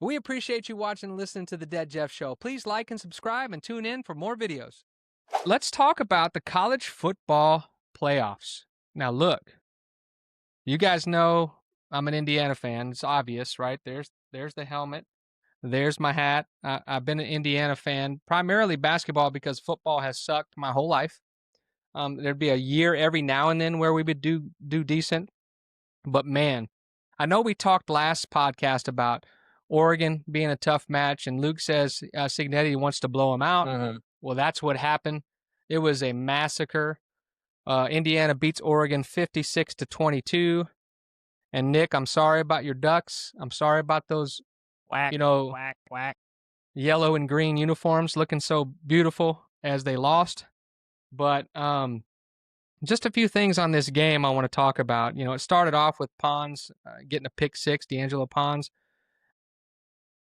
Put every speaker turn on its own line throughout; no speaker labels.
We appreciate you watching and listening to the Dead Jeff Show. Please like and subscribe and tune in for more videos. Let's talk about the college football playoffs. Now, look, you guys know I'm an Indiana fan. It's obvious, right? There's the helmet. There's my hat. I've been an Indiana fan, primarily basketball, because football has sucked my whole life. There'd be a year every now and then where we would do decent, but man, I know we talked last podcast about Oregon being a tough match, and Luke says Signetti wants to blow him out. Well, that's what happened. It was a massacre. Indiana beats Oregon 56-22. And Nick, I'm sorry about your Ducks. I'm sorry about those,
Whack,
you know,
whack, whack.
yellow and green uniforms looking so beautiful as they lost. But just a few things on this game I want to talk about. You know, it started off with Pons getting a pick six, D'Angelo Pons.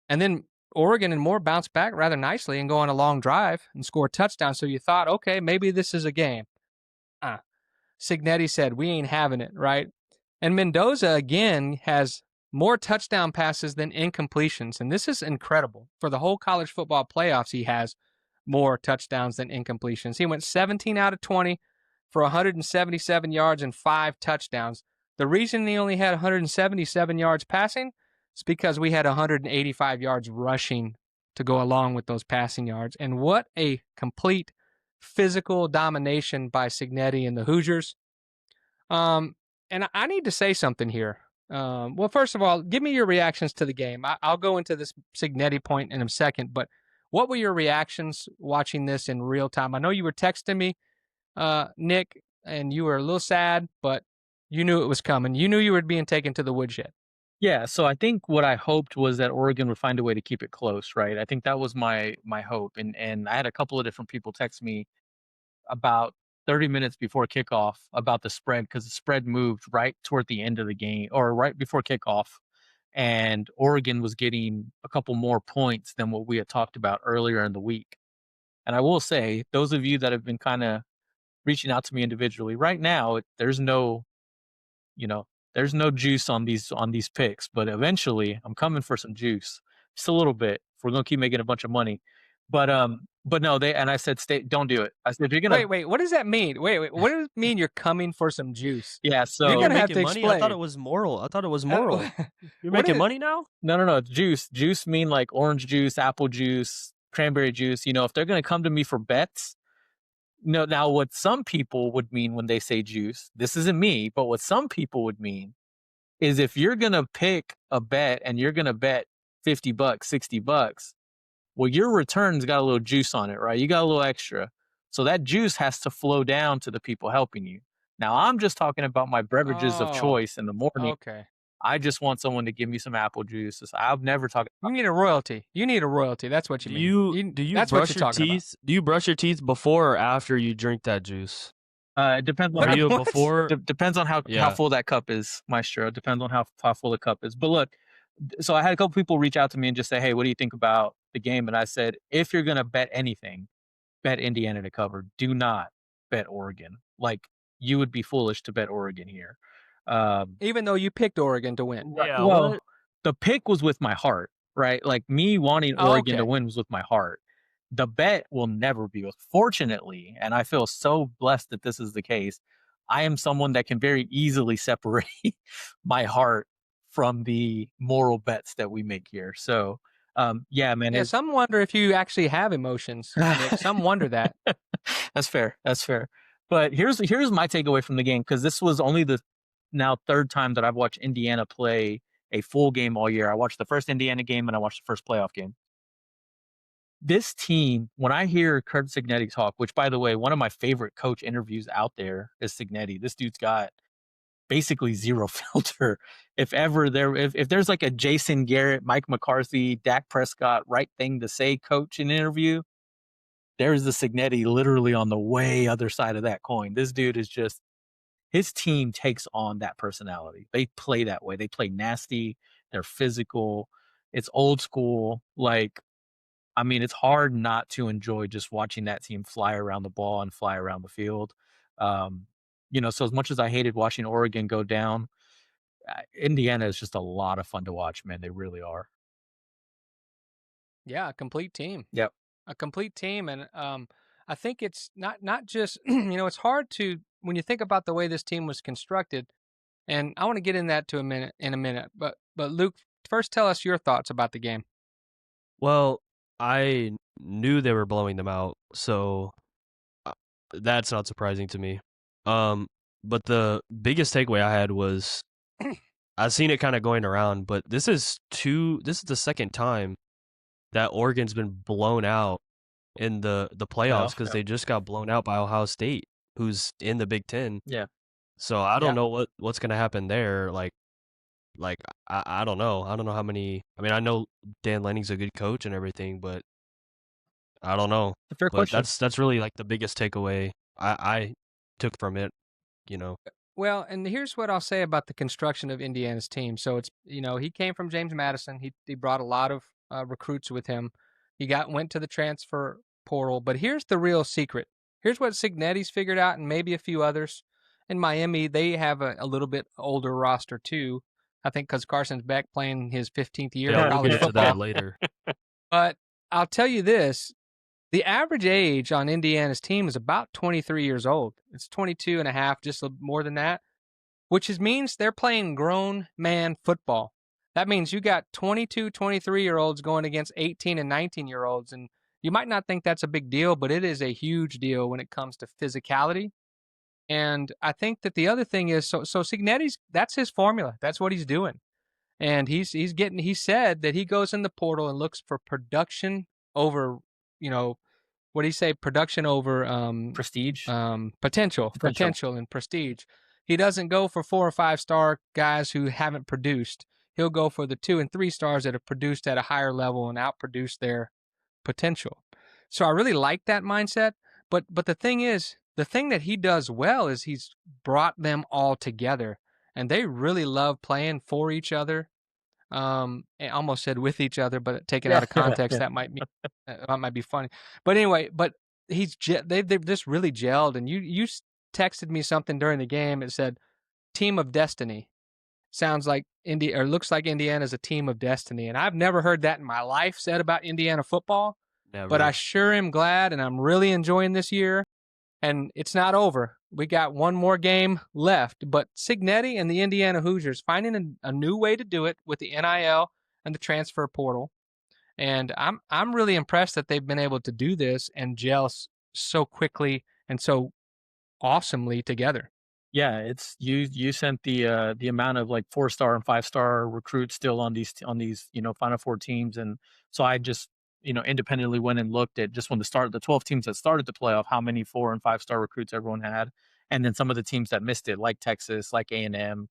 And then Oregon and Moore bounced back rather nicely and go on a long drive and score a touchdown. So you thought, okay, maybe this is a game. Signetti said, we ain't having it, right? And Mendoza, again, has more touchdown passes than incompletions. And this is incredible. For the whole college football playoffs, he has more touchdowns than incompletions. He went 17 out of 20 for 177 yards and 5 touchdowns. The reason he only had 177 yards passing is because we had 185 yards rushing to go along with those passing yards. And what a complete physical domination by Signetti and the Hoosiers. And I need to say something here. Well, first of all, give me your reactions to the game. I'll go into this Signetti point in a second, but what were your reactions watching this in real time? I know you were texting me, Nick, and you were a little sad, but you knew it was coming. You knew you were being taken to the woodshed.
Yeah, so I think what I hoped was that Oregon would find a way to keep it close, right? I think that was my hope, and I had a couple of different people text me about 30 minutes before kickoff about the spread, because the spread moved right toward the end of the game or right before kickoff, and Oregon was getting a couple more points than what we had talked about earlier in the week. And I will say, those of you that have been kind of reaching out to me individually right now, there's no, there's no juice on these picks, but eventually I'm coming for some juice, just a little bit. If we're gonna keep making a bunch of money, but no, I said, stay, don't do it. I said, if you're gonna,
Wait, what does that mean? Wait, what does it mean you're coming for some juice?
yeah, so
You're gonna have to
making money? I thought
explain.
it was moral. You're
What
making
is-
money now?
no, juice. Juice mean like orange juice, apple juice, cranberry juice. If they're gonna come to me for bets, no. Now, what some people would mean when they say juice, this isn't me, but what some people would mean is if you're gonna pick a bet and you're gonna bet $50, $60, well, your return's got a little juice on it, right? You got a little extra. So that juice has to flow down to the people helping you. Now, I'm just talking about my beverages of choice in the morning.
Okay.
I just want someone to give me some apple juice. I've never talked
You
about
need a royalty. You need a royalty. That's what you mean.
Do you
that's what
brush
you're
your
talking about.
teeth? Do you brush your teeth before or after you drink that juice?
it depends on
Are you
What?
before?
depends on how full that cup is, Maestro. It depends on how full the cup is. But look, so I had a couple people reach out to me and just say, hey, what do you think about the game? And I said, if you're going to bet anything, bet Indiana to cover. Do not bet Oregon. Like, you would be foolish to bet Oregon here.
Even though you picked Oregon to win.
Yeah,
well,
what?
the pick was with my heart, right? Like, me wanting Oregon to win was with my heart. The bet will never be with. Fortunately, and I feel so blessed that this is the case, I am someone that can very easily separate my heart from the moral bets that we make here. So, yeah, man.
Yeah, some wonder if you actually have emotions, Nick. Some wonder that.
That's fair. That's fair. But here's my takeaway from the game, because this was only the now third time that I've watched Indiana play a full game all year. I watched the first Indiana game and I watched the first playoff game. This team, when I hear Kurt Signetti talk, which, by the way, one of my favorite coach interviews out there is Signetti. This dude's got basically zero filter. If there's like a Jason Garrett, Mike McCarthy, Dak Prescott right thing to say coach in an interview, there's the Signetti literally on the way other side of that coin. This dude is just, his team takes on that personality. They play that way. They play nasty. They're physical. It's old school. Like, I mean, it's hard not to enjoy just watching that team fly around the ball and fly around the field. So as much as I hated watching Oregon go down, Indiana is just a lot of fun to watch, man. They really are.
Yeah, a complete team.
Yep.
A complete team, and I think it's not just it's hard to when you think about the way this team was constructed, and I want to get in that to a minute in a minute. But Luke, first tell us your thoughts about the game.
Well, I knew they were blowing them out, so uh, that's not surprising to me. Um, but the biggest takeaway I had was I've seen it kind of going around, but this is the second time that Oregon's been blown out in the playoffs
Playoff.
because
Yep.
they just got blown out by Ohio State, who's in the Big Ten.
Yeah.
So I
Yeah.
don't know what's gonna happen there. Like I don't know. I don't know how many. I mean, I know Dan Lanning's a good coach and everything, but I don't know.
A fair
But
question.
that's really like the biggest takeaway I took from it. You know,
Well, and here's what I'll say about the construction of Indiana's team. So it's he came from James Madison. He brought a lot of recruits with him. He went to the transfer portal. But here's the real secret. Here's what Signetti's figured out, and maybe a few others. In Miami, they have a little bit older roster too. I think because Carson's back playing his 15th year
yeah,
of
we'll get
college
into that
football.
later.
But I'll tell you this: the average age on Indiana's team is about 23 years old. It's 22 and a half, just more than that, which means they're playing grown man football. That means you got 22, 23-year-olds going against 18 and 19-year-olds. And you might not think that's a big deal, but it is a huge deal when it comes to physicality. And I think that the other thing is, so Signetti's, that's his formula. That's what he's doing. And he said that he goes in the portal and looks for production over, you know, what do you say? Production over
Prestige.
potential,
Potential.
and prestige. He doesn't go for 4 or 5 star guys who haven't produced. He'll go for the 2 and 3 stars that have produced at a higher level and outproduced their potential. So I really like that mindset. But the thing is, the thing that he does well is he's brought them all together, and they really love playing for each other. I almost said with each other, but taken
Yeah.
out of context,
Yeah.
that might be funny. But anyway, they've just really gelled. And you texted me something during the game. It said "Team of Destiny." Sounds like looks like Indiana's a team of destiny, and I've never heard that in my life said about Indiana football. But I
Never.
sure am glad, and I'm really enjoying this year. And it's not over. We got one more game left, but Signetti and the Indiana Hoosiers finding a new way to do it with the NIL and the transfer portal. And I'm really impressed that they've been able to do this and gel so quickly and so awesomely together.
Yeah, it's you sent the amount of like 4-star and 5-star recruits still on these Final Four teams, and so I just independently went and looked at just when the 12 teams that started the playoff, how many 4 and 5-star recruits everyone had, and then some of the teams that missed it, like Texas, like A&M,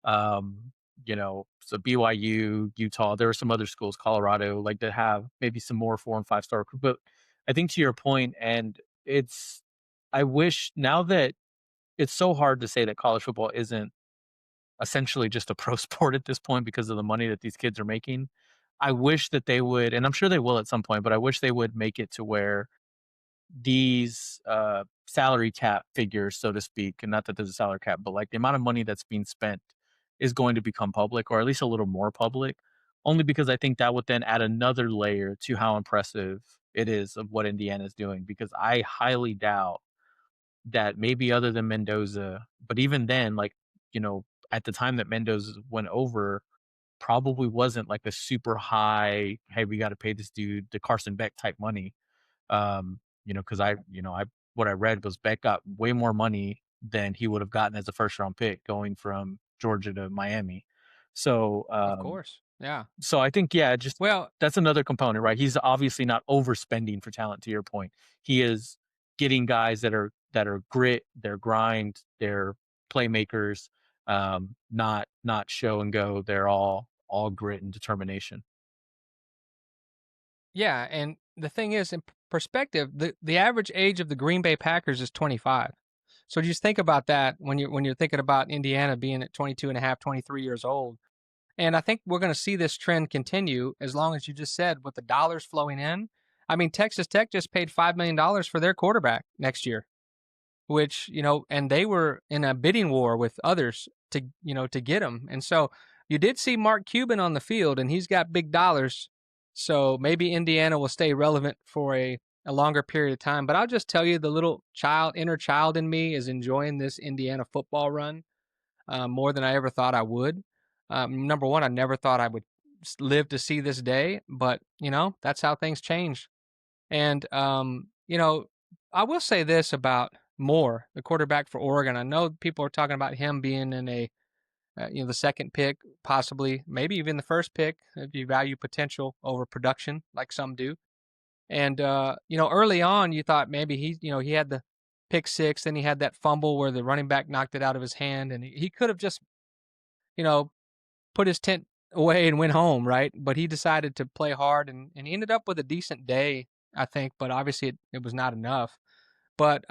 so BYU, Utah. There are some other schools, Colorado, like that have maybe some more 4 and 5-star recruits. But I think to your point, and it's I wish now that it's so hard to say that college football isn't essentially just a pro sport at this point because of the money that these kids are making. I wish that they would, and I'm sure they will at some point, but I wish they would make it to where these salary cap figures, so to speak, and not that there's a salary cap, but like the amount of money that's being spent is going to become public, or at least a little more public, only because I think that would then add another layer to how impressive it is of what Indiana is doing. Because I highly doubt that maybe other than Mendoza, but even then, like, at the time that Mendoza went over, probably wasn't like a super high, hey, we got to pay this dude the Carson Beck type money. Because I what I read was Beck got way more money than he would have gotten as a first round pick going from Georgia to Miami. So
Of course. Yeah.
so I think, yeah, just
Well,
that's another component, right? He's obviously not overspending for talent, to your point. He is getting guys that are grit, they're grind, they're playmakers, not show and go. They're all grit and determination.
yeah, and the thing is, in perspective, the average age of the Green Bay Packers is 25. So just think about that when you're thinking about Indiana being at 22 and a half, 23 years old. And I think we're going to see this trend continue as long as you just said with the dollars flowing in. I mean, Texas Tech just paid $5 million for their quarterback next year, which, and they were in a bidding war with others to get him. And so you did see Mark Cuban on the field, and he's got big dollars. So maybe Indiana will stay relevant for a longer period of time. But I'll just tell you, the little inner child in me is enjoying this Indiana football run more than I ever thought I would. Number one, I never thought I would live to see this day, but that's how things change. And I will say this about Moore, the quarterback for Oregon. I know people are talking about him being in the second pick, possibly, maybe even the first pick if you value potential over production, like some do. And early on, you thought maybe he had the pick six, then he had that fumble where the running back knocked it out of his hand, and he could have just you know put his tent away and went home, right? But he decided to play hard, and he ended up with a decent day, I think. But obviously, it was not enough. But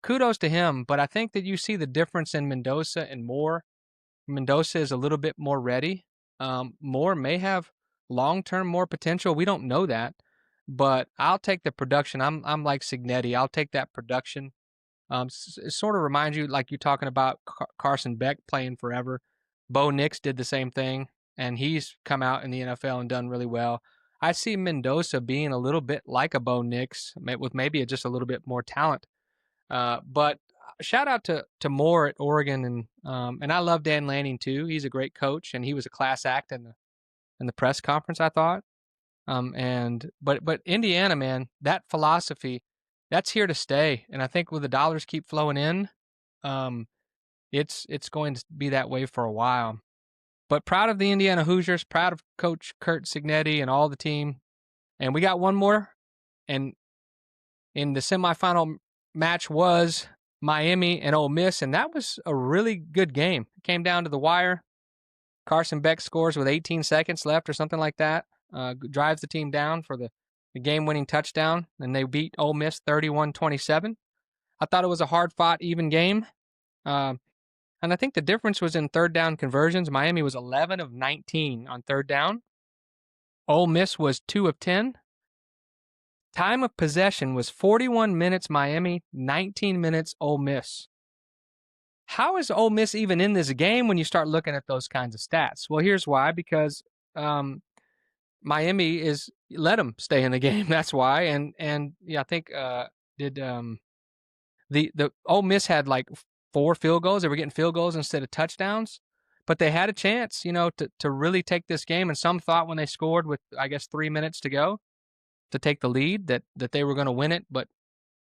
kudos to him. But I think that you see the difference in Mendoza and Moore. Mendoza is a little bit more ready. Moore may have long-term more potential. We don't know that, but I'll take the production. I'm like Signetti. I'll take that production. It sort of reminds you, like you're talking about Carson Beck playing forever. Bo Nix did the same thing, and he's come out in the NFL and done really well. I see Mendoza being a little bit like a Bo Nix, with maybe just a little bit more talent. But shout out to Moore at Oregon, and I love Dan Lanning too. He's a great coach, and he was a class act in the press conference, I thought. But Indiana, man, that philosophy, that's here to stay. And I think with the dollars keep flowing in, um, it's going to be that way for a while. But proud of the Indiana Hoosiers, proud of Coach Kurt Signetti and all the team. And we got one more, and in the semifinal match was Miami and Ole Miss, and that was a really good game. It came down to the wire. Carson Beck scores with 18 seconds left or something like that, drives the team down for the game-winning touchdown, and they beat Ole Miss 31-27. I thought it was a hard-fought, even game, and I think the difference was in third down conversions. Miami was 11 of 19 on third down. Ole Miss was 2 of 10. Time of possession was 41 minutes Miami, 19 minutes Ole Miss. How is Ole Miss even in this game when you start looking at those kinds of stats? Well, here's why. Because Miami is let them stay in the game. That's why. And yeah, I think did the Ole Miss had like 4 field goals. They were getting field goals instead of touchdowns, but they had a chance, to really take this game. And some thought when they scored with, I guess, 3 minutes to go to take the lead that they were going to win it. But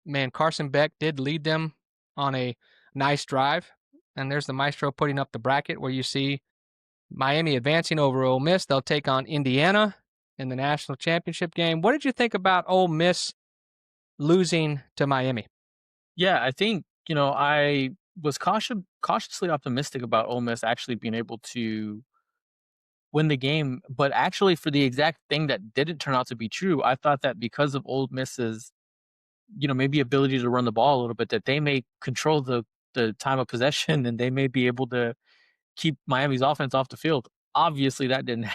man, Carson Beck did lead them on a nice drive. And there's the maestro putting up the bracket where you see Miami advancing over Ole Miss. They'll take on Indiana in the national championship game. What did you think about Ole Miss losing to Miami?
Yeah, I think, I was cautiously optimistic about Ole Miss actually being able to win the game, but actually for the exact thing that didn't turn out to be true. I thought that because of Ole Miss's, maybe ability to run the ball a little bit, that they may control the time of possession and they may be able to keep Miami's offense off the field. Obviously, that didn't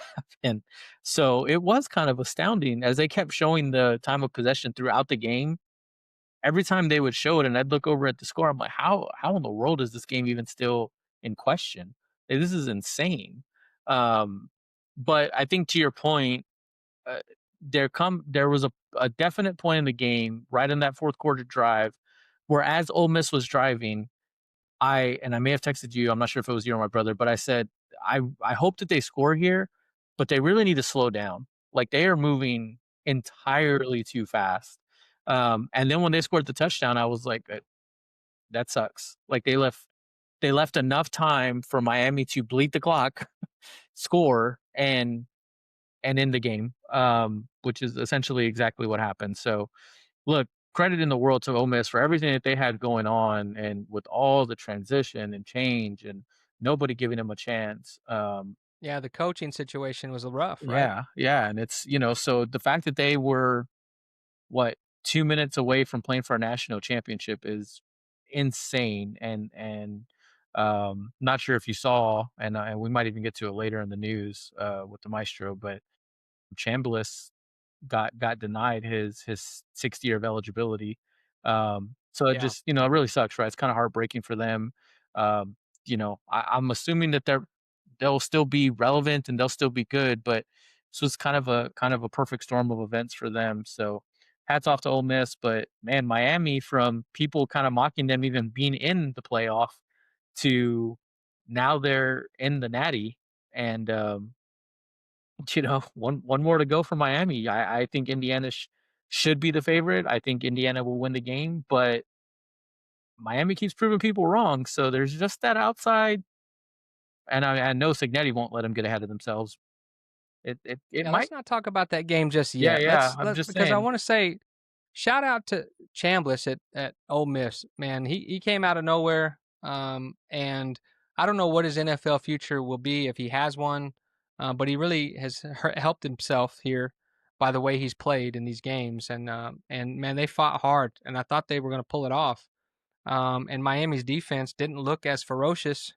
happen. So it was kind of astounding as they kept showing the time of possession throughout the game. Every time they would show it, and I'd look over at the score, I'm like, how in the world is this game even still in question? Like, this is insane. But I think to your point, uh, there was a definite point in the game right in that fourth quarter drive where as Ole Miss was driving, I may have texted you, I'm not sure if it was you or my brother, but I said, I hope that they score here, but they really need to slow down. Like, they are moving entirely too fast. And then when they scored the touchdown, I was like, that sucks. Like, they left enough time for Miami to bleed the clock, score, and end the game, which is essentially exactly what happened. So, look, credit in the world to Ole Miss for everything that they had going on, and with all the transition and change, and nobody giving them a chance.
Yeah, the coaching situation was rough, right?
Yeah, and it's so the fact that they were what 2 minutes away from playing for a national championship is insane, and not sure if you saw, and we might even get to it later in the news with the maestro, but Chambliss got denied his 6th year of eligibility. So it
Yeah.
just, it really sucks, right? It's kind of heartbreaking for them. Um, I'm assuming that they'll still be relevant and they'll still be good, but So it's kind of a perfect storm of events for them. So hats off to Ole Miss, but man, Miami, from people kind of mocking them even being in the playoff to now they're in the Natty, and one more to go for Miami. I think Indiana should be the favorite. I think Indiana will win the game, but Miami keeps proving people wrong. So there's just that outside, and I know Signetti won't let them get ahead of themselves. It
Yeah,
might.
let's not talk about that game just
Yeah,
yet.
yeah. I'm
Let
just
because I
saying.
want to say shout out to Chambliss at Ole Miss. Man, he came out of nowhere. And I don't know what his NFL future will be if he has one. But he really has helped himself here by the way he's played in these games. And man, they fought hard, and I thought they were going to pull it off. And Miami's defense didn't look as ferocious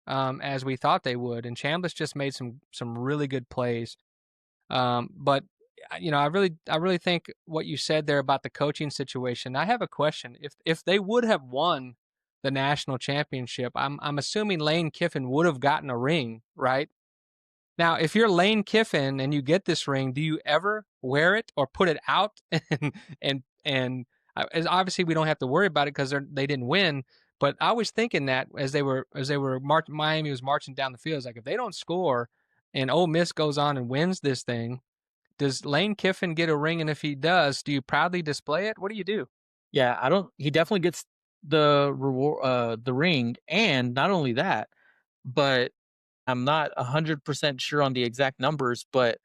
as we thought they would. And Chambliss just made some really good plays. But I really think what you said there about the coaching situation. I have a question. If they would have won the national championship, I'm assuming Lane Kiffin would have gotten a ring, right? Now, if you're Lane Kiffin and you get this ring, do you ever wear it or put it out? And obviously we don't have to worry about it because they didn't win. But I was thinking that Miami was marching down the field, it's like if they don't score and Ole Miss goes on and wins this thing, does Lane Kiffin get a ring? And if he does, do you proudly display it? What do you do?
Yeah, I don't. He definitely gets the reward, the ring, and not only that, but I'm not 100% sure on the exact numbers, but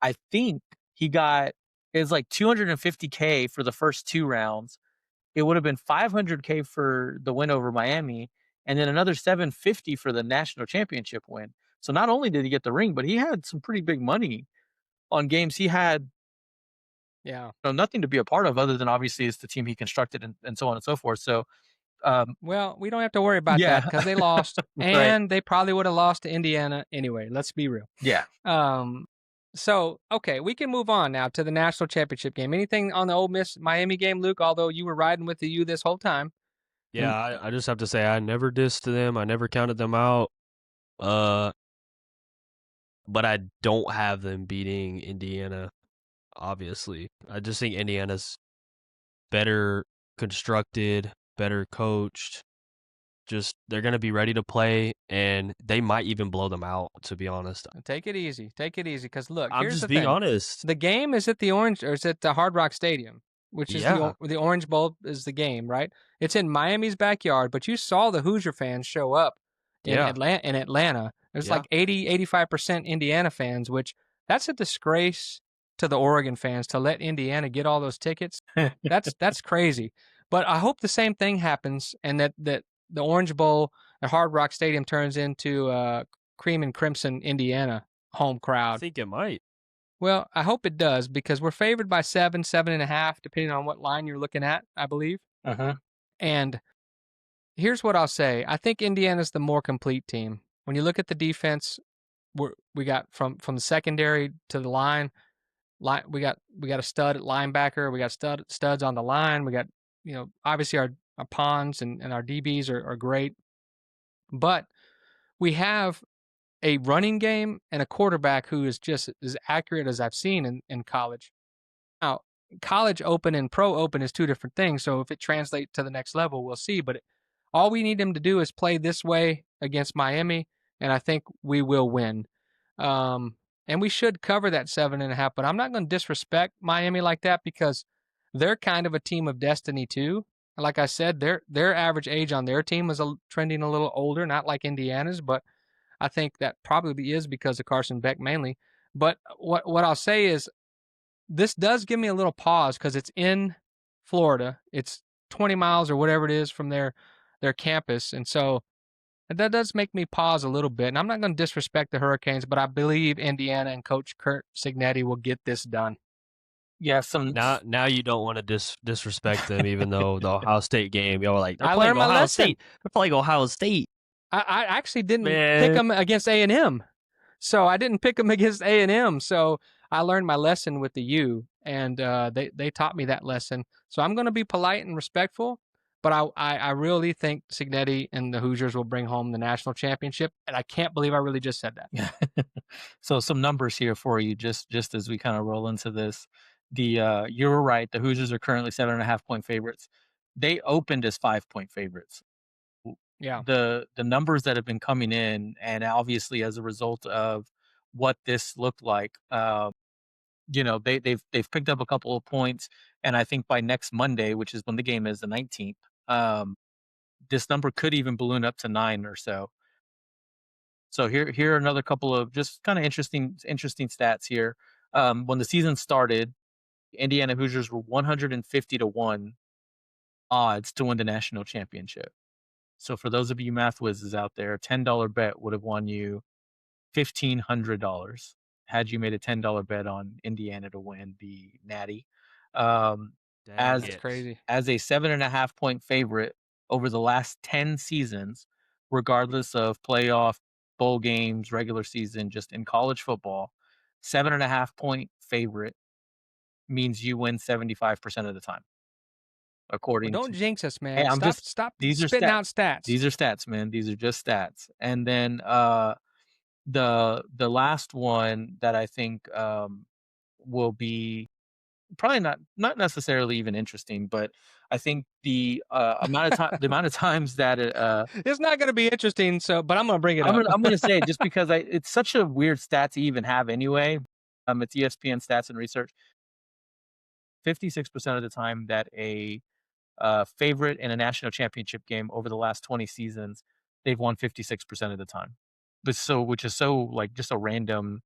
I think he got it's like 250K for the first 2 rounds. It would have been 500K for the win over Miami, and then another 750 for the national championship win. So not only did he get the ring, but he had some pretty big money on games he had
Yeah.
nothing to be a part of other than obviously it's the team he constructed and so on and so forth. So
Well, we don't have to worry about that
yeah,
because they lost,
right.
and they probably would have lost to Indiana anyway. Let's be real.
Yeah.
Um, so okay, we can move on now to the national championship game. Anything on the Ole Miss Miami game, Luke? Although you were riding with the U this whole time.
Yeah,
And
I just have to say I never dissed them. I never counted them out. Uh, but I don't have them beating Indiana. Obviously, I just think Indiana's better constructed, better coached. Just they're gonna be ready to play, and they might even blow them out. To be honest,
take it easy. Take it easy. Because look,
I'm
here's
just
the
being
thing.
honest.
The game is at the Hard Rock Stadium, which is
Yeah,
the Orange Bowl is the game, right? It's in Miami's backyard, but you saw the Hoosier fans show up
yeah,
In Atlanta. There's
yeah.
like 85% Indiana fans, which that's a disgrace to the Oregon fans to let Indiana get all those tickets. That's crazy. But I hope the same thing happens and that the Orange Bowl at Hard Rock Stadium turns into cream and crimson Indiana home
I
crowd.
think it might.
Well, I hope it does because we're favored by 7.5, depending on what line you're looking at, I believe.
Uh-huh.
And here's what I'll say: I think Indiana's the more complete team. When you look at the defense, we got from the secondary to the line. We got a stud at linebacker. We got studs on the line. We got obviously our pawns and our DBs are great, but we have a running game and a quarterback who is just as accurate as I've seen in college. Now, college open and pro open is two different things. So if it translates to the next level, we'll see. But all we need him to do is play this way against Miami, and I think we will win. Um, and we should cover that 7.5. But I'm not going to disrespect Miami like that because they're kind of a team of destiny too. Like I said, their average age on their team is trending a little older, not like Indiana's, but I think that probably is because of Carson Beck mainly. But what I'll say is this does give me a little pause because it's in Florida. It's 20 miles or whatever it is from their campus, and so that does make me pause a little bit. And I'm not going to disrespect the Hurricanes, but I believe Indiana and Coach Kurt Signetti will get this done.
Yeah, some
Now you don't want to disrespect them, even though the Ohio State game, you're like they're
I
playing
learned my
Ohio
lesson.
State. They're playing Ohio State,
I actually didn't pick
man.
them against A&M, so I didn't pick them against A&M. So I learned my lesson with the U, and they taught me that lesson. So I'm going to be polite and respectful, But I really think Cignetti and the Hoosiers will bring home the national championship, and I can't believe I really just said that.
Yeah. So some numbers here for you, just as we kind of roll into this. You were right. The Hoosiers are currently 7.5 point favorites. They opened as 5 point favorites.
Yeah.
The numbers that have been coming in, and obviously as a result of what this looked like, they've picked up a couple of points, and I think by next Monday, which is when the game is, the 19th, this number could even balloon up to 9 or so. So here are another couple of just kind of interesting stats here. When the season started, Indiana Hoosiers were 150 to 1 odds to win the national championship. So for those of you math whizzes out there, a $10 bet would have won you $1,500 had you made a $10 bet on Indiana to win the Natty. Um,
Dang
as
That's
it.
crazy.
as a 7.5 point favorite over the last 10 seasons, regardless of playoff, bowl games, regular season, just in college football, 7.5 point favorite means you win 75% of the time,
Well,
according
don't
to.
jinx us,
Hey,
man.
I'm
Stop
just.
stop
These are
spitting
stats.
out stats.
These are stats, man. These are just stats. And then the last one that I think will be probably not necessarily even interesting, but I think the amount of times that
It's not going to be interesting, but I'm going to bring it up.
I'm gonna say it just because it's such a weird stat to even have anyway. It's ESPN stats and research. 56% of the time that a favorite in a national championship game over the last 20 seasons, they've won 56% of the time. Which is so like just a random,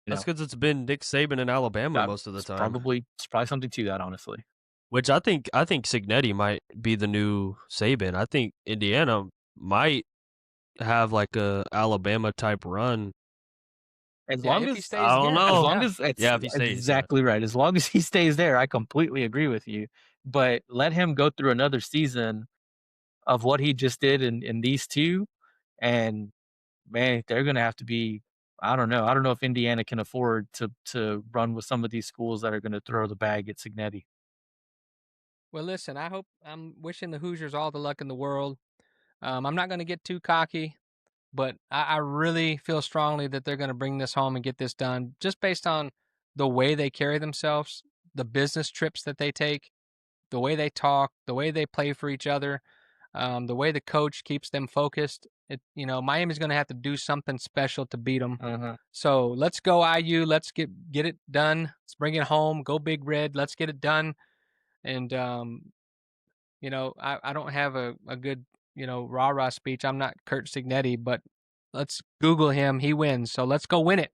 you
That's
know,
because it's been Nick Saban in Alabama most of the time.
it's probably something to that, honestly.
Which I think Cignetti might be the new Saban. I think Indiana might have like a Alabama type run.
As
Yeah,
long
if he
as
stays
I don't
here.
as
know.
long
Yeah.
as it's
Yeah, if he stays, yeah.
exactly right. As long as he stays there, I completely agree with you. But let him go through another season of what he just did in these two, and man, they're gonna have to be. I don't know. I don't know if Indiana can afford to run with some of these schools that are going to throw the bag at Cignetti.
Well, listen, I'm wishing the Hoosiers all the luck in the world. I'm not going to get too cocky, but I really feel strongly that they're going to bring this home and get this done just based on the way they carry themselves, the business trips that they take, the way they talk, the way they play for each other, the way the coach keeps them focused. Miami's going to have to do something special to beat them.
Uh-huh.
So let's go IU. Let's get it done. Let's bring it home. Go Big Red. Let's get it done. And I don't have a good rah rah speech. I'm not Kurt Signetti, but let's Google him. He wins. So let's go win it.